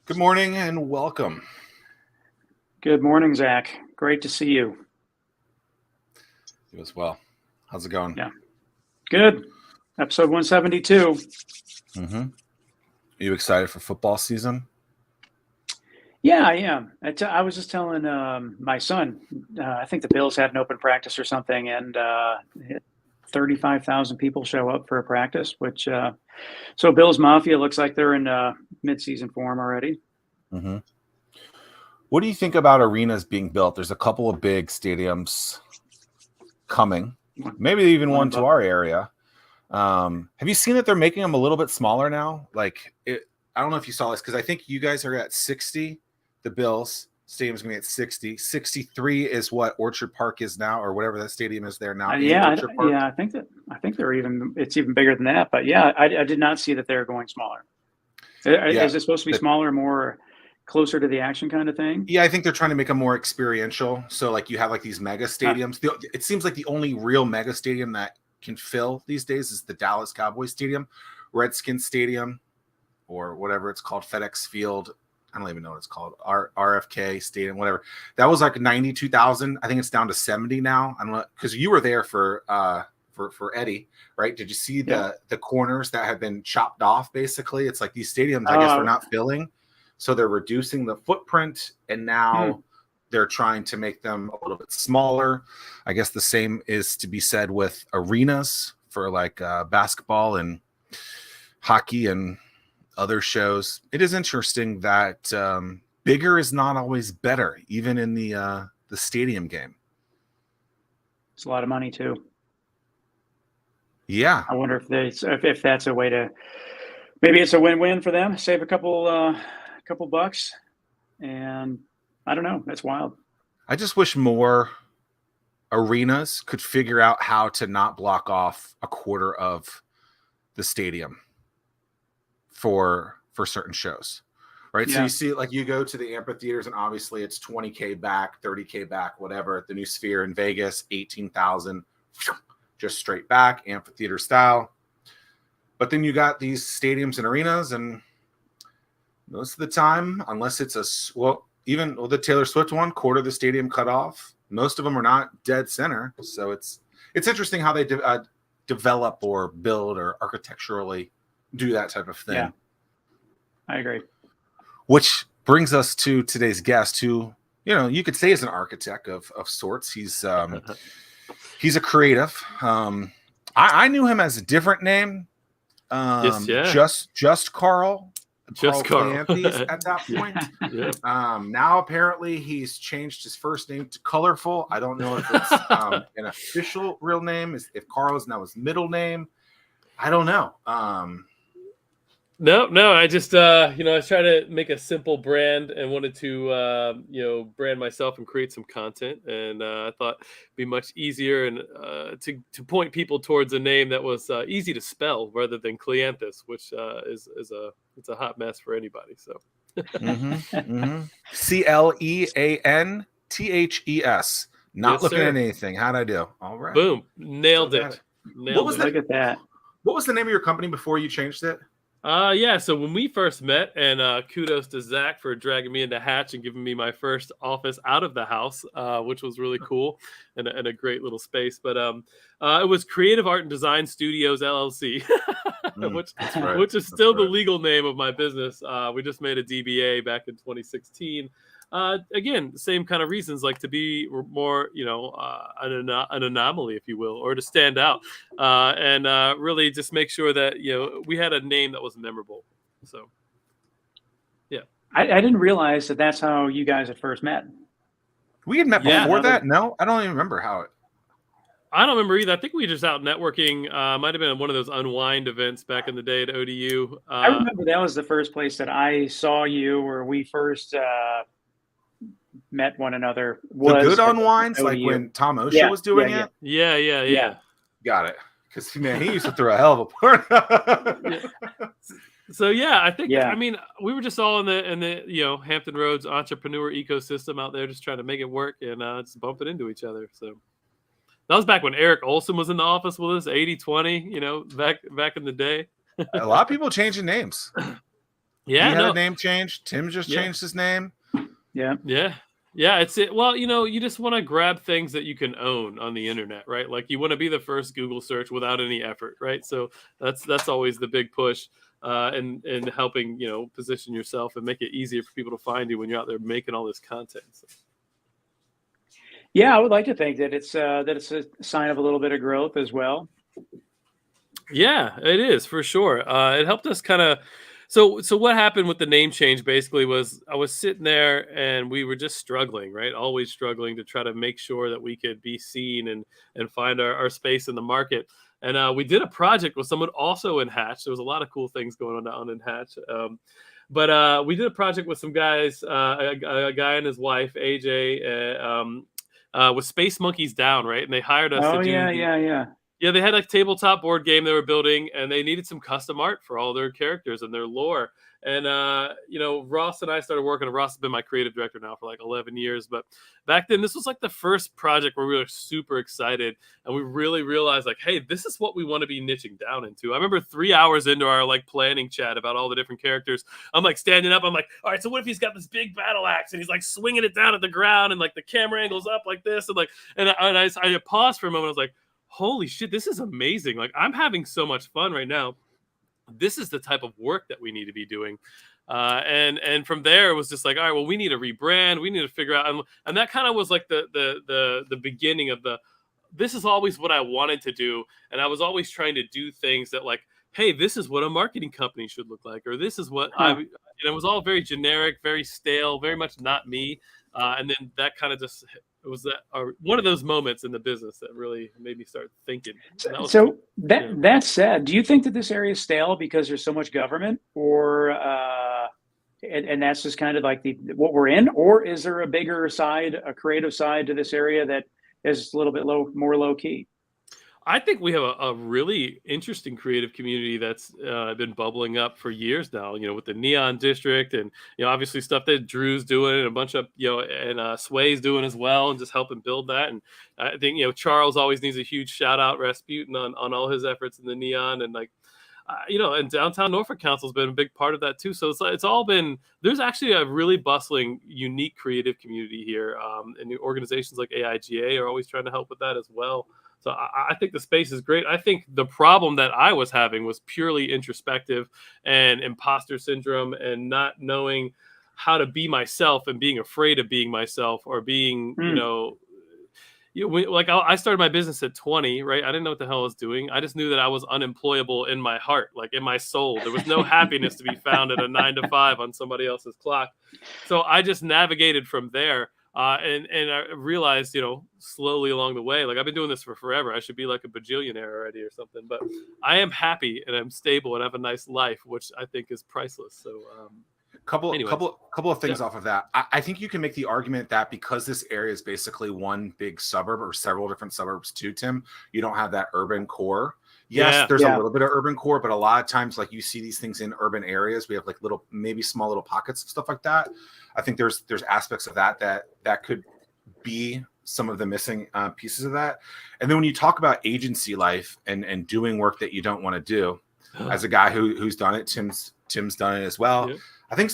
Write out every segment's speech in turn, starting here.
Good morning and welcome. Good morning, Zack. Great to see you. You as well. How's it going? Yeah. Good. Episode 172. Mm-hmm. Are you excited for football season? Yeah, I am. I was just telling my son, I think the Bills had an open practice or something, and 35,000 people show up for a practice, which, so Bills Mafia looks like they're in mid-season form already. Mm-hmm. What do you think about arenas being built? There's a couple of big stadiums coming, maybe even one to our area. Have you seen that they're making them a little bit smaller now? I don't know if you saw this because I think you guys are at 60. The Bills stadium's going to be at 60. 63 is what Orchard Park is now, or whatever that stadium is there now. I think it's even bigger than that. But yeah, I did not see that they're going smaller. Is it supposed to be smaller, more closer to the action kind of thing? Yeah, I think they're trying to make them more experiential. So like you have like these mega stadiums. It seems like the only real mega stadium that can fill these days is the Dallas Cowboys Stadium, Redskins Stadium, or whatever it's called, FedEx Field. I don't even know what it's called, RFK Stadium, whatever. That was like 92,000. I think it's down to 70 now. I don't know, because you were there for Eddie, right? Did you see the corners that have been chopped off? Basically, it's like these stadiums, I guess, they're not filling. So they're reducing the footprint, and now they're trying to make them a little bit smaller. I guess the same is to be said with arenas for like basketball and hockey and other shows. It is interesting that bigger is not always better, even in the stadium game. It's a lot of money too. Yeah, I wonder if that's a way to, maybe it's a win-win for them. Save a couple bucks, and I don't know. That's wild. I just wish more arenas could figure out how to not block off a quarter of the stadium for certain shows, right? Yeah. So you see, like you go to the amphitheaters, and obviously it's 20K back, 30K back, whatever. The new Sphere in Vegas, 18,000, just straight back, amphitheater style. But then you got these stadiums and arenas, and most of the time, unless it's the Taylor Swift one, quarter of the stadium cut off. Most of them are not dead center. So it's interesting how they develop or build or architecturally do that type of thing. Yeah, I agree. Which brings us to today's guest, who, you could say is an architect of sorts. He's a creative. I knew him as a different name. Just Carl. Carl Cleanthes at that point. Now apparently he's changed his first name to Colorful. I don't know if it's an official real name, if Carl is now his middle name. I don't know. No. I just, I was trying to make a simple brand and wanted to, brand myself and create some content. And I thought it'd be much easier and to point people towards a name that was easy to spell rather than Cleanthes, which is a hot mess for anybody. So Cleanthes. Not looking at anything. How'd I do? All right. Boom. Nailed it. Look at that. What was the name of your company before you changed it? So when we first met, and kudos to Zack for dragging me into Hatch and giving me my first office out of the house, which was really cool and a great little space. But it was Creative Art and Design Studios LLC, which is still the legal name of my business. We just made a DBA back in 2016. Again, same kind of reasons, like to be more, an anomaly, if you will, or to stand out, and really just make sure that, we had a name that was memorable. So, yeah. I didn't realize that that's how you guys had first met. We had met before that? No, I don't even remember how it. I don't remember either. I think we were just out networking. Might have been one of those Unwind events back in the day at ODU. I remember that was the first place that I saw you, where we first met one another. The good Unwinds, like when Tom Osha was doing it? Yeah. Got it. Because, man, he used to throw a hell of a party. So, I think, I mean, we were just all in the Hampton Roads entrepreneur ecosystem out there, just trying to make it work and just bumping into each other. So that was back when Eric Olson was in the office with us, 80-20, back in the day. A lot of people changing names. Yeah, he had a name change. Tim just changed his name. Yeah. It's it. Well, you just want to grab things that you can own on the internet, right? Like you want to be the first Google search without any effort, right? So that's always the big push, and helping position yourself and make it easier for people to find you when you're out there making all this content. So. Yeah, I would like to think that it's a sign of a little bit of growth as well. Yeah, it is for sure. It helped us kind of. So what happened with the name change basically was I was sitting there and we were just struggling, right? Always struggling to try to make sure that we could be seen and find our space in the market. And we did a project with someone also in Hatch. There was a lot of cool things going on down in Hatch. But we did a project with some guys, a guy and his wife, AJ, with Space Monkeys Down, right? And they hired us to do Yeah, they had a tabletop board game they were building, and they needed some custom art for all their characters and their lore. And, Ross and I started working. Ross has been my creative director now for like 11 years. But back then, this was like the first project where we were super excited. And we really realized like, hey, this is what we want to be niching down into. I remember 3 hours into our like planning chat about all the different characters, I'm like standing up. I'm like, all right, so what if he's got this big battle axe and he's like swinging it down at the ground and like the camera angles up like this? And I paused for a moment. I was like, holy shit, this is amazing. Like I'm having so much fun right now. This is the type of work that we need to be doing. And from there it was just like, all right, well, we need to rebrand. We need to figure out. And that kind of was like the beginning of this is always what I wanted to do. And I was always trying to do things that like, hey, this is what a marketing company should look like, or this is what it was all very generic, very stale, very much not me. And then that kind of just it was one of those moments in the business that really made me start thinking. That said, do you think that this area is stale because there's so much government, or and that's just kind of like what we're in, or is there a bigger side, a creative side to this area that is a little bit more low key? I think we have a really interesting creative community that's been bubbling up for years now, with the Neon District and, obviously stuff that Drew's doing and a bunch of, and Sway's doing as well, and just helping build that. And I think, Charles always needs a huge shout out, Rasputin, on all his efforts in the Neon. And like, and Downtown Norfolk Council has been a big part of that too. So it's all been, there's actually a really bustling, unique creative community here. And the organizations like AIGA are always trying to help with that as well. So I think the space is great. I think the problem that I was having was purely introspective and imposter syndrome and not knowing how to be myself and being afraid of being myself or being, like I started my business at 20, right? I didn't know what the hell I was doing. I just knew that I was unemployable in my heart, like in my soul. There was no happiness to be found at a 9 to 5 on somebody else's clock. So I just navigated from there. And I realized, slowly along the way, like I've been doing this for forever. I should be like a bajillionaire already or something, but I am happy and I'm stable and have a nice life, which I think is priceless. So, couple of things off of that. I think you can make the argument that because this area is basically one big suburb or several different suburbs too, Tim, you don't have that urban core. Yes, there's a little bit of urban core, but a lot of times, like you see these things in urban areas, we have like maybe small little pockets of stuff like that. I think there's aspects of that could be some of the missing pieces of that. And then when you talk about agency life and doing work that you don't want to do, as a guy who's done it, Tim's done it as well. Yeah. I think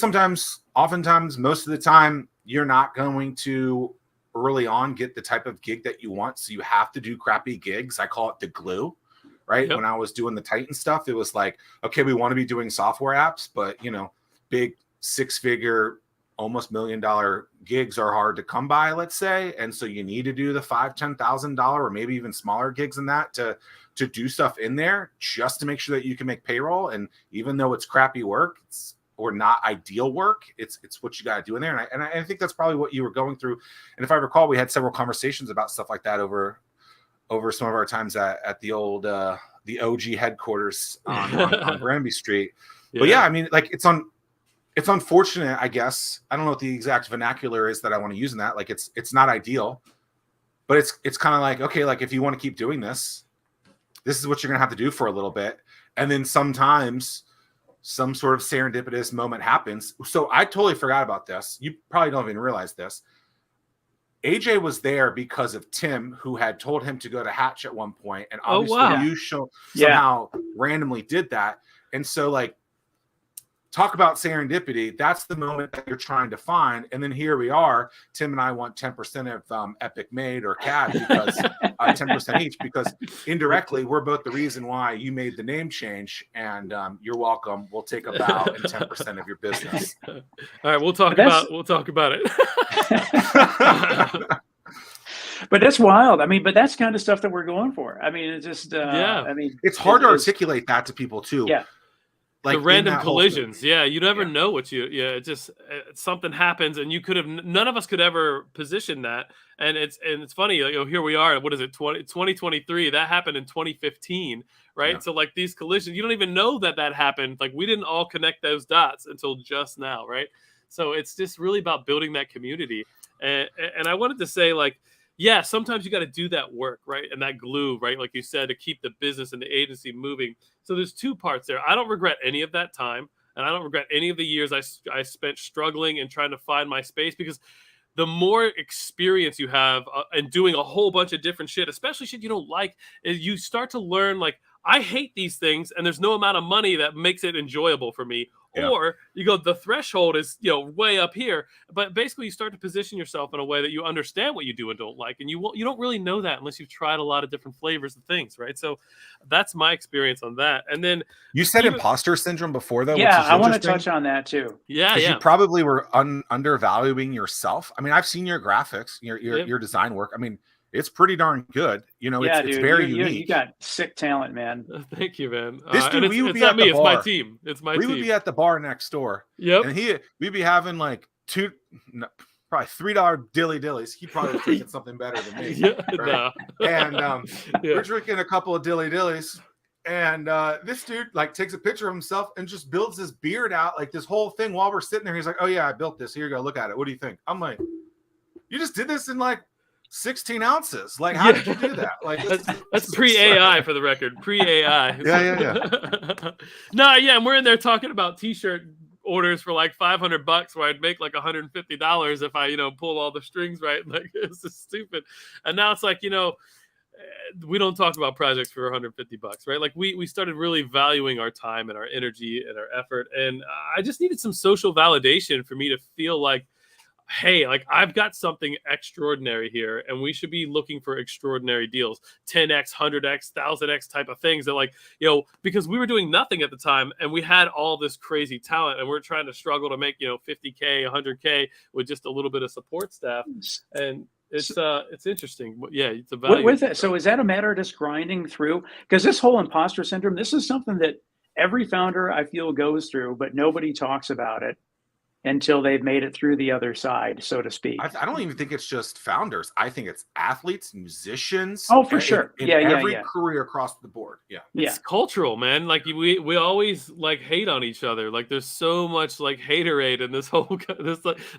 oftentimes, most of the time, you're not going to early on get the type of gig that you want. So you have to do crappy gigs. I call it the glue. Right. Yep. When I was doing the Titan stuff, it was like, okay, we want to be doing software apps, but big 6-figure, almost $1 million gigs are hard to come by, let's say. And so you need to do the $5,000, $10,000 or maybe even smaller gigs than that to do stuff in there just to make sure that you can make payroll. And even though it's crappy work, or not ideal work, it's what you got to do in there. And I think that's probably what you were going through. And if I recall, we had several conversations about stuff like that over some of our times at the old the OG headquarters on Granby Street. Yeah. But yeah, I mean, like it's unfortunate, I guess. I don't know what the exact vernacular is that I want to use in that. Like it's not ideal, but it's kind of like, okay, like if you want to keep doing this is what you're gonna have to do for a little bit. And then sometimes some sort of serendipitous moment happens. So I totally forgot about this. You probably don't even realize this. AJ was there because of Tim, who had told him to go to Hatch at one point, and obviously you somehow randomly did that. And so, like, talk about serendipity. That's the moment that you're trying to find. And then here we are. Tim and I want 10% of Epic Made or CAD because 10% each, because indirectly we're both the reason why you made the name change. And you're welcome. We'll take a bow and 10% of your business. All right, we'll talk about it. But that's wild. I mean, but that's kind of stuff that we're going for. I mean, it's just I mean, it's hard to articulate that to people too. Yeah. Like the random collisions. Yeah. You never know what it just something happens and you could have, none of us could ever position that. And it's funny, like, here we are. What is it? 2023. That happened in 2015. Right. Yeah. So like these collisions, you don't even know that happened. Like we didn't all connect those dots until just now. Right. So it's just really about building that community. And I wanted to say, like, yeah, sometimes you got to do that work, right? And that glue, right? Like you said, to keep the business and the agency moving. So there's two parts there. I don't regret any of that time. And I don't regret any of the years I spent struggling and trying to find my space, because the more experience you have and doing a whole bunch of different shit, especially shit you don't like, is you start to learn, like, I hate these things and there's no amount of money that makes it enjoyable for me. Yeah. Or you go, the threshold is, way up here. But basically you start to position yourself in a way that you understand what you do and don't like. And you don't really know that unless you've tried a lot of different flavors of things, right? So that's my experience on that. And then you said imposter syndrome before, though. Yeah, I want to touch on that too. Yeah. You probably were undervaluing yourself. I mean, I've seen your graphics, your design work. I mean, it's pretty darn good. It's very unique. You got sick talent, man. Thank you, man. This dude, we would be at the bar. It's my team. We would be at the bar next door. Yep. And we'd be having like probably $3 dilly dillies. He probably drinking something better than me. Yeah, right? No. And we're drinking a couple of dilly dillies. And this dude like takes a picture of himself and just builds his beard out, like this whole thing while we're sitting there. He's like, "Oh yeah, I built this. Here you go. Look at it. What do you think?" I'm like, "You just did this in like 16 ounces. Like, how did you do that?" Like, that's pre-AI for the record. Pre-AI. Yeah. No, yeah, and we're in there talking about t-shirt orders for like $500, where I'd make like $150 if I, pull all the strings right. Like, it's just stupid. And now it's like, we don't talk about projects for $150, right? Like we started really valuing our time and our energy and our effort. And I just needed some social validation for me to feel like, hey, like I've got something extraordinary here, and we should be looking for extraordinary deals, 10x, 100x, 1000x type of things that, like, because we were doing nothing at the time and we had all this crazy talent and we're trying to struggle to make, 50K, 100K with just a little bit of support staff. And it's interesting. Yeah, it's a value. With it, so is that a matter of just grinding through? Because this whole imposter syndrome, this is something that every founder I feel goes through, but nobody talks about it until they've made it through the other side, so to speak. I don't even think it's just founders. I think it's athletes, musicians. Oh, for sure. In every career across the board. Yeah. It's cultural, man. Like we always like hate on each other. Like there's so much like haterade in this whole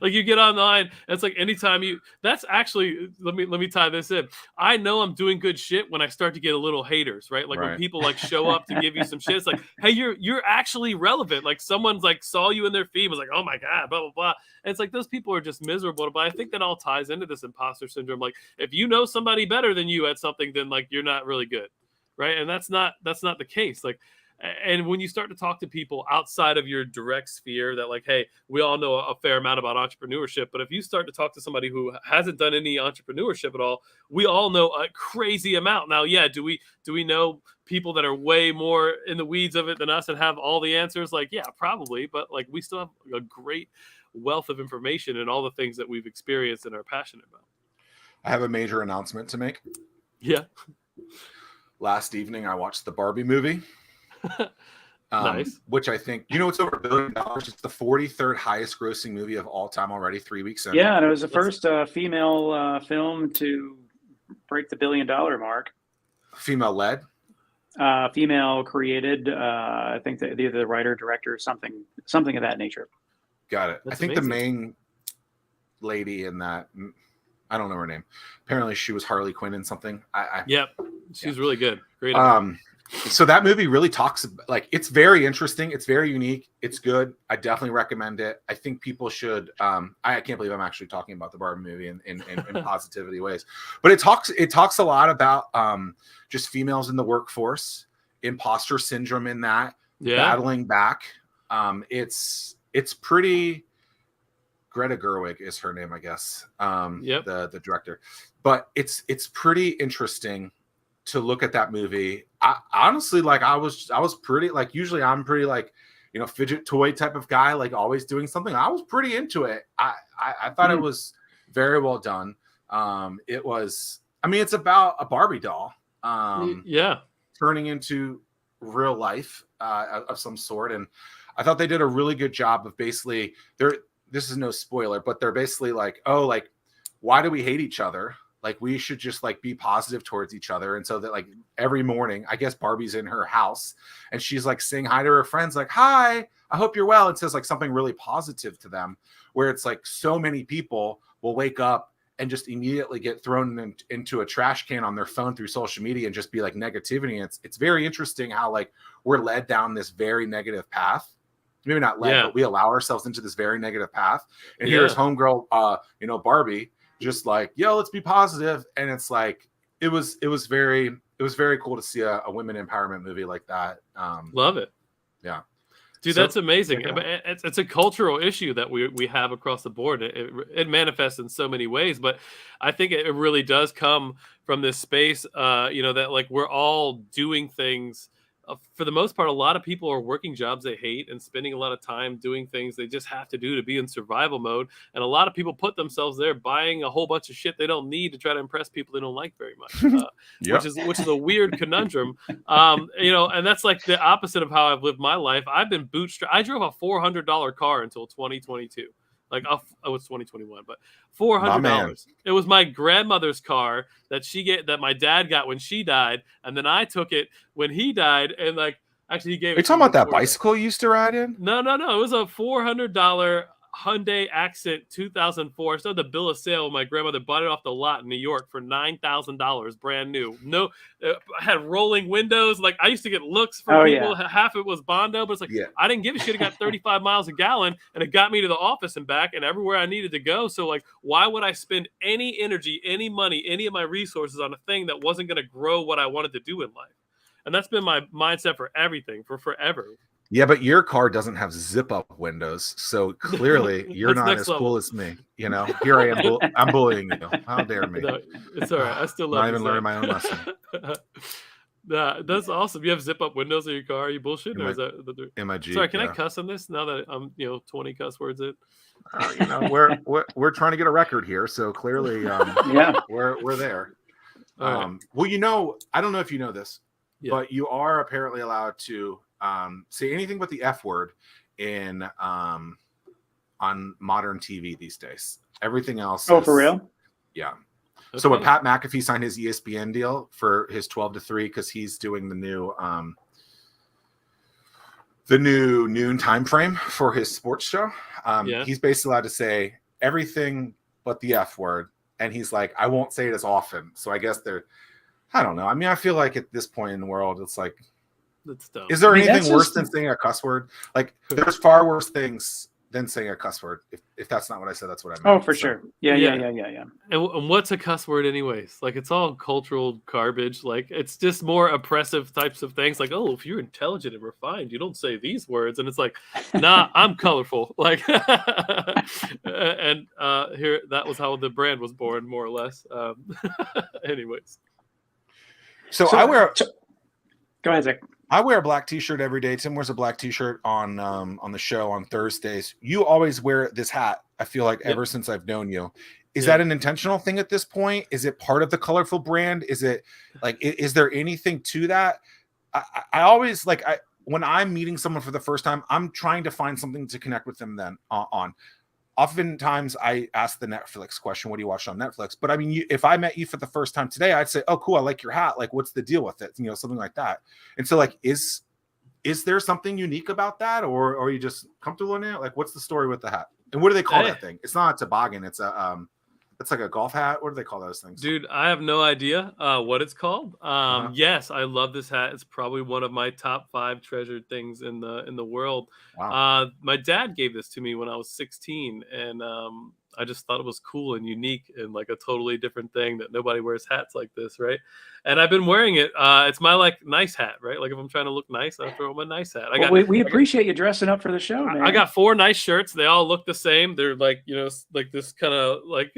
like you get online. And it's like anytime that's actually, let me tie this in. I know I'm doing good shit when I start to get a little haters, right? Like when people like show up to give you some shit. It's like, hey, you're actually relevant. Like someone's like saw you in their feed, was like, oh my God. Blah blah blah. And it's like those people are just miserable. But I think that all ties into this imposter syndrome. Like if you know somebody better than you at something, then like you're not really good, right? And that's not the case. Like, and when you start to talk to people outside of your direct sphere, that like, hey, we all know a fair amount about entrepreneurship, but if you start to talk to somebody who hasn't done any entrepreneurship at all, we all know a crazy amount. Now, yeah, do we know people that are way more in the weeds of it than us and have all the answers? Like, yeah, probably, but like we still have a great wealth of information and all the things that we've experienced and are passionate about. I have a major announcement to make. Yeah. Last evening, I watched the Barbie movie. Nice. Which I think, it's over $1 billion. It's the 43rd highest grossing movie of all time already, 3 weeks in. Yeah, and it was the first female film to break the $1 billion mark. Female led? Female created, I think either the writer, director, something of that nature. Got it. That's I think amazing. the main lady in that, I don't know her name. Apparently she was Harley Quinn in something. Yep. She's really good. Great. So that movie really talks, like, it's very interesting. It's very unique. It's good. I definitely recommend it. I think people should, I can't believe I'm actually talking about the Barbie movie in positivity ways, but it talks a lot about just females in the workforce, imposter syndrome in that, battling back. It's pretty. Greta Gerwig is her name, I guess. Yep. The director, but it's pretty interesting to look at that movie. I honestly, like, I was pretty, like, usually I'm pretty, like, you know, fidget toy type of guy, like always doing something. I was pretty into it. I thought it was very well done. It was, I mean, it's about a Barbie doll turning into real life of some sort. And I thought they did a really good job of basically, this is no spoiler, but they're basically like, oh, like, why do we hate each other? Like, we should just, like, be positive towards each other. And so that, like, every morning, I guess Barbie's in her house and she's like saying hi to her friends, like, hi, I hope you're well. It says like something really positive to them, where it's like so many people will wake up and just immediately get thrown into a trash can on their phone through social media and just be like negativity. And it's very interesting how, like, we're led down this very negative path. Maybe not led, but we allow ourselves into this very negative path. And here's homegirl, you know, Barbie, just like, yo, let's be positive. And it's like, it was very cool to see a women empowerment movie like that. Love it. Yeah. Dude, So, that's amazing. It's a cultural issue that we have across the board. It manifests in so many ways, but I think it really does come from this space, you know, that, like, we're all doing things. For the most part, a lot of people are working jobs they hate and spending a lot of time doing things they just have to do to be in survival mode. And a lot of people put themselves there buying a whole bunch of shit they don't need to try to impress people they don't like very much, which is a weird conundrum. You know, and that's like the opposite of how I've lived my life. I've been bootstrapped. I drove a $400 car until 2022. Like, oh, it's 2021, but $400. It was my grandmother's car that my dad got when she died, and then I took it when he died, and, like, actually he gave. Are you talking about that bicycle you used to ride in? No. It was a $400 Hyundai Accent 2004. I still had the bill of sale. My grandmother bought it off the lot in New York for $9,000, brand new. No, I had rolling windows. Like, I used to get looks from people. Yeah. Half it was Bondo, but it's like, I didn't give a shit. It got 35 miles a gallon, and it got me to the office and back and everywhere I needed to go. So, like, why would I spend any energy, any money, any of my resources on a thing that wasn't going to grow what I wanted to do in life? And that's been my mindset for everything, for forever. Yeah, but your car doesn't have zip-up windows, so clearly you're not as cool as me. You know, here I am, I'm bullying you. How dare me? No, it's all right. I still love. Not even learning my own lesson. That's awesome. You have zip-up windows in your car. Are you bullshitting, or is that in my Jeep? Sorry, can I cuss on this now that I'm 20 cuss words in? You know, we're trying to get a record here, so clearly, we're there. Right. Well, you know, I don't know if you know this, but you are apparently allowed to say anything but the F word in on modern TV these days. Everything else. Oh, for real? Yeah. Okay. So when Pat McAfee signed his ESPN deal for his 12 to 3, because he's doing the new noon time frame for his sports show, he's basically allowed to say everything but the F word, and he's like, I won't say it as often. So I guess I don't know. I mean, I feel like at this point in the world, it's like, that's dumb. Is there anything worse than saying a cuss word? Like, there's far worse things than saying a cuss word. If that's not what I said, that's what I meant. Oh, for sure. Yeah. And what's a cuss word anyways? Like, it's all cultural garbage. Like, it's just more oppressive types of things. Like, oh, if you're intelligent and refined, you don't say these words. And it's like, nah, I'm colorful. Like, and here, that was how the brand was born, more or less. Anyways. So I wear. Go ahead, Zack. I wear a black t-shirt every day. Tim wears a black t-shirt on the show on Thursdays. You always wear this hat, I feel like, ever since I've known you. Is that an intentional thing at this point? Is it part of the colorful brand? Is it like, is there anything to that? I always like, when I'm meeting someone for the first time, I'm trying to find something to connect with them then on. Oftentimes I ask the Netflix question, what do you watch on Netflix? But I mean, if I met you for the first time today, I'd say, oh, cool, I like your hat. Like, what's the deal with it? You know, something like that. And so, like, is there something unique about that? Or are you just comfortable in it? Like, what's the story with the hat? And what do they call that thing? It's not a toboggan. It's it's like a golf hat. What do they call those things? Dude, I have no idea what it's called. Yes, I love this hat. It's probably one of my top 5 treasured things in the world. Wow. My dad gave this to me when I was 16, and I just thought it was cool and unique and like a totally different thing that nobody wears hats like this, right? And I've been wearing it. It's my like nice hat, right? Like if I'm trying to look nice, I throw on my nice hat. We appreciate you dressing up for the show, man. I got 4 nice shirts. They all look the same. They're like, you know, like this kind of like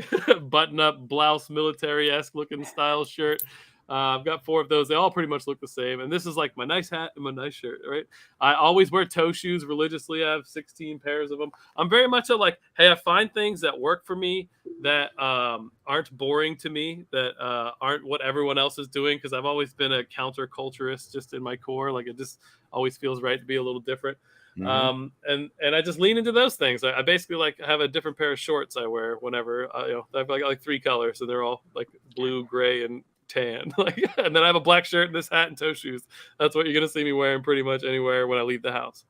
button up blouse, military-esque looking style shirt. I've got 4 of those. They all pretty much look the same. And this is like my nice hat and my nice shirt, right? I always wear toe shoes religiously. I have 16 pairs of them. I'm very much like, hey, I find things that work for me that aren't boring to me, that aren't what everyone else is doing. Because I've always been a counterculturist just in my core. Like it just always feels right to be a little different. And I just lean into those things. I basically like have a different pair of shorts I wear whenever, you know, I've got like 3 colors, and they're all like blue, gray, and tan. Like, and then I have a black shirt and this hat and toe shoes. That's what you're gonna see me wearing pretty much anywhere when I leave the house.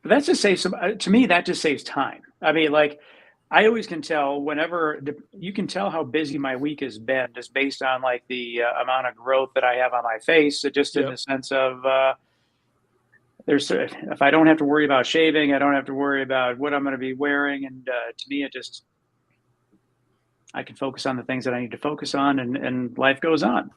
But that just saves to me, that just saves time. I mean, like, I always can tell whenever you can tell how busy my week has been just based on like the amount of growth that I have on my face. So just in the sense of if I don't have to worry about shaving, I don't have to worry about what I'm going to be wearing, and to me, I can focus on the things that I need to focus on, and life goes on.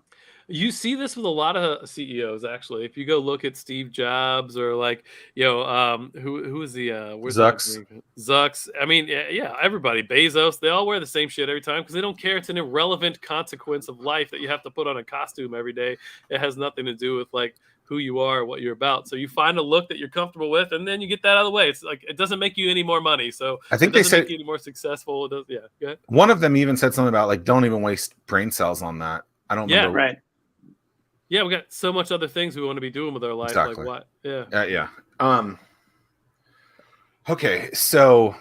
You see this with a lot of CEOs, actually. If you go look at Steve Jobs or like, you know, who is the Zucks. I mean, yeah, everybody, Bezos, they all wear the same shit every time because they don't care. It's an irrelevant consequence of life that you have to put on a costume every day. It has nothing to do with like who you are, what you're about. So you find a look that you're comfortable with, and then you get that out of the way. It's like, it doesn't make you any more money. So I think they said make you any more successful. It does, yeah. Go ahead. One of them even said something about like, don't even waste brain cells on that. I don't remember. Yeah, right. Yeah, we got so much other things we want to be doing with our life. Exactly. Like what? Yeah. Yeah. Okay, so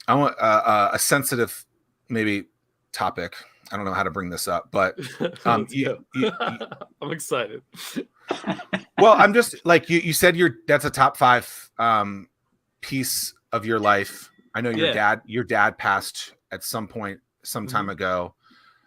I want a sensitive maybe topic. I don't know how to bring this up, but I'm excited. Well, I'm just like you said that's a top 5 piece of your life. I know your dad passed at some point some time ago.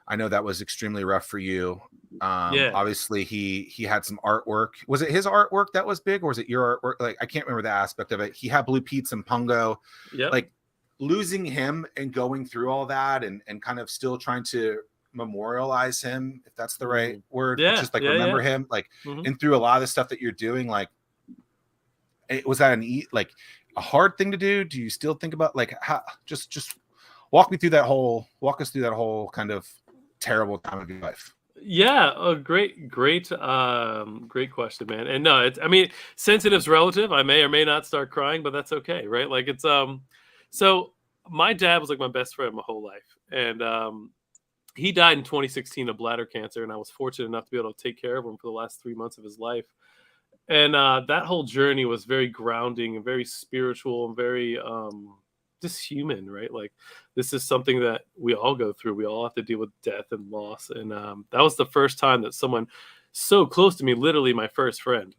I know that was extremely rough for you. Obviously he had some artwork. Was it his artwork that was big, or was it your artwork? Like, I can't remember the aspect of it. He had Blue Pete's and Pungo. Like, losing him and going through all that and kind of still trying to memorialize him, if that's the right word, just like remember him, like, and through a lot of the stuff that you're doing, like, was that a hard thing to do? Do you still think about like how, just walk us through that whole kind of terrible time of your life? Yeah, a great question, man. And no, I mean, sensitive's relative. I may or may not start crying, but that's okay, right? Like, it's so my dad was like my best friend my whole life, and he died in 2016 of bladder cancer, and I was fortunate enough to be able to take care of him for the last 3 months of his life. And that whole journey was very grounding and very spiritual and very just human, right? Like, this is something that we all go through. We all have to deal with death and loss. And that was the first time that someone so close to me, literally my first friend.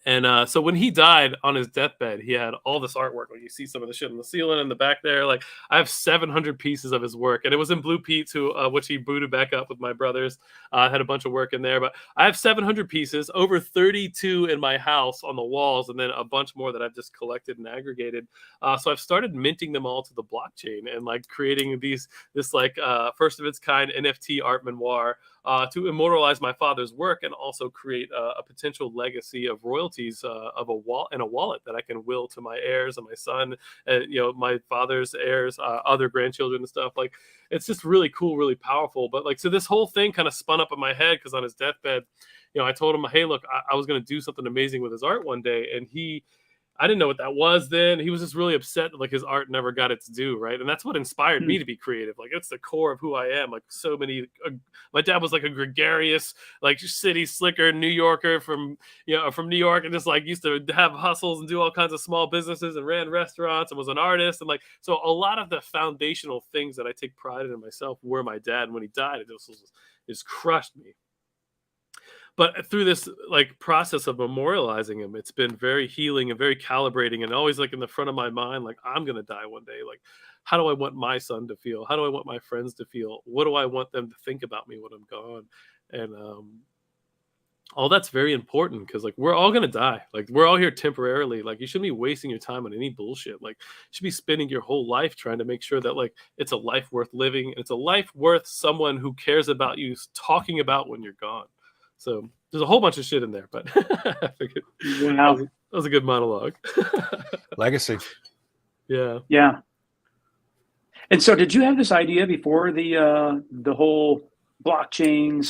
And so when he died on his deathbed, he had all this artwork. Like, you see some of the shit on the ceiling in the back there. Like, I have 700 pieces of his work, and it was in Blue Pete's, which he booted back up with my brothers. I had a bunch of work in there, but I have 700 pieces, over 32 in my house on the walls, and then a bunch more that I've just collected and aggregated. So I've started minting them all to the blockchain and like creating this like first of its kind NFT art memoir to immortalize my father's work and also create a potential legacy of royalties of a wallet that I can will to my heirs and my son, and my father's heirs, other grandchildren and stuff. Like, it's just really cool, really powerful. But like, so this whole thing kind of spun up in my head because on his deathbed, I told him, hey, look, I was going to do something amazing with his art one day, and I didn't know what that was then. He was just really upset that like his art never got its due, right? And that's what inspired me to be creative. Like, it's the core of who I am. Like, so many, my dad was like a gregarious, like, city slicker New Yorker from New York, and just like used to have hustles and do all kinds of small businesses and ran restaurants and was an artist. And like, so a lot of the foundational things that I take pride in myself were my dad. And when he died, it just crushed me. But through this like process of memorializing him, it's been very healing and very calibrating, and always like in the front of my mind, like, I'm going to die one day. Like, how do I want my son to feel? How do I want my friends to feel? What do I want them to think about me when I'm gone? And all that's very important because like we're all gonna die. Like we're all here temporarily. Like you shouldn't be wasting your time on any bullshit. Like you should be spending your whole life trying to make sure that like it's a life worth living and it's a life worth someone who cares about you talking about when you're gone. So there's a whole bunch of shit in there, but I figured Wow. that was a good monologue. Legacy. Yeah. Yeah. And so did you have this idea before the whole blockchain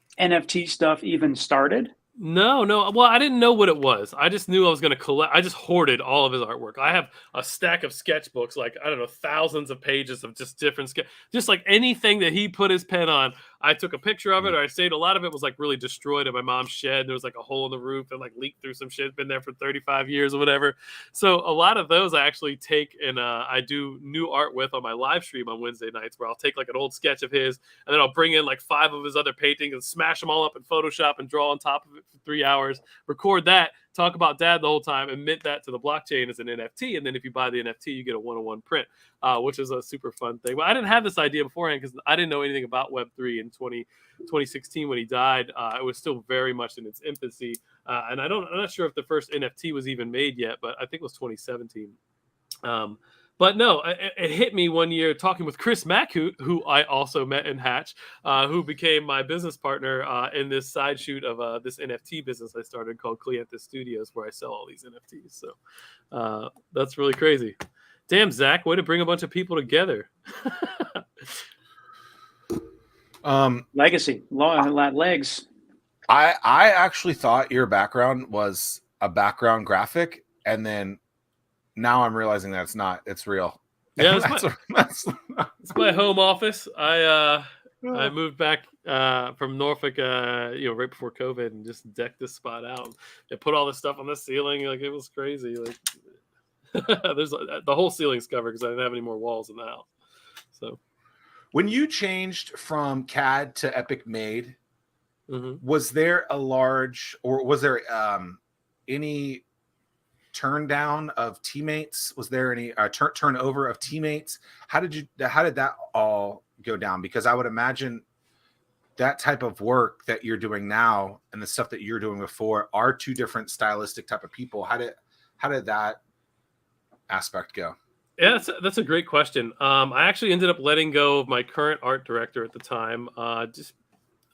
/ NFT stuff even started? No. Well, I didn't know what it was. I just knew I was going to collect. I just hoarded all of his artwork. I have a stack of sketchbooks, like, I don't know, thousands of pages of just different just like anything that he put his pen on. I took a picture of it, or I saved. A lot of it was like really destroyed in my mom's shed. There was like a hole in the roof and like leaked through some shit. Been there for 35 years or whatever. So a lot of those I actually take and I do new art with on my live stream on Wednesday nights, where I'll take like an old sketch of his and then I'll bring in like 5 of his other paintings and smash them all up in Photoshop and draw on top of it for 3 hours, record that, talk about dad the whole time, and mint that to the blockchain as an NFT. And then if you buy the NFT, you get a 1-on-1 print, which is a super fun thing. But I didn't have this idea beforehand because I didn't know anything about Web3 in 2016 when he died. It was still very much in its infancy. And I'm not sure if the first NFT was even made yet, but I think it was 2017. But no, it hit me one year talking with Chris Mackhout, who I also met in Hatch, who became my business partner in this side shoot of this NFT business I started called Cleanthes Studios, where I sell all these NFTs. So that's really crazy. Damn, Zach, way to bring a bunch of people together. Legacy, legs. I actually thought your background was a background graphic, and then now I'm realizing that it's not. It's real. Yeah, it's my home office. I moved back from Norfolk, right before COVID, and just decked this spot out. They put all this stuff on the ceiling, like it was crazy. Like there's the whole ceiling's covered because I didn't have any more walls in the house. So when you changed from CAD to Epic Made, was there any turn down of teammates? Was there any turnover of teammates? How did that all go down? Because I would imagine that type of work that you're doing now and the stuff that you're doing before are two different stylistic type of people. How did that aspect go? Yeah, that's a great question. I actually ended up letting go of my current art director at the time.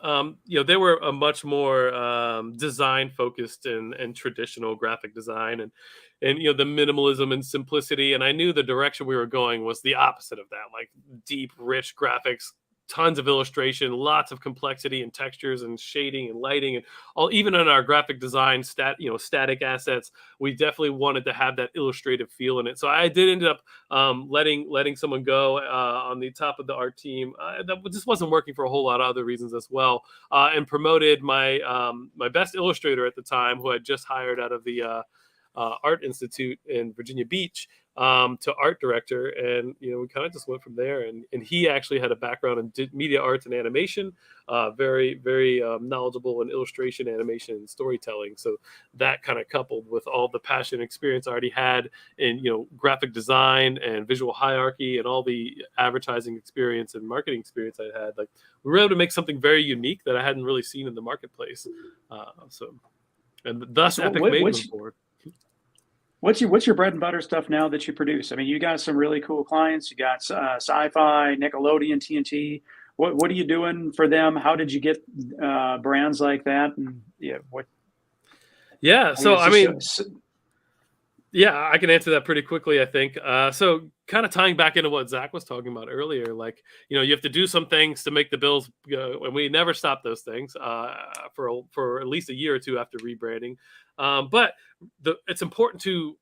They were a much more design focused and traditional graphic design and the minimalism and simplicity. And I knew the direction we were going was the opposite of that, like deep, rich graphics, tons of illustration, lots of complexity and textures and shading and lighting and all. Even in our graphic design static assets, we definitely wanted to have that illustrative feel in it. So I did end up letting someone go on the top of the art team that just wasn't working for a whole lot of other reasons as well, and promoted my my best illustrator at the time, who I just hired out of the Art Institute in Virginia Beach, to art director. And we kind of just went from there, and he actually had a background in media arts and animation, very very knowledgeable in illustration, animation, and storytelling. So that kind of coupled with all the passion and experience I already had in graphic design and visual hierarchy and all the advertising experience and marketing experience I had, like we were able to make something very unique that I hadn't really seen in the marketplace. And thus Epic Made was born. What's your bread and butter stuff now that you produce? I mean, you got some really cool clients. You got SYFY, Nickelodeon, TNT. What are you doing for them? How did you get brands like that? And I can answer that pretty quickly, I think. So kind of tying back into what Zach was talking about earlier, like, you have to do some things to make the bills go, and we never stopped those things for at least a year or two after rebranding. But it's important to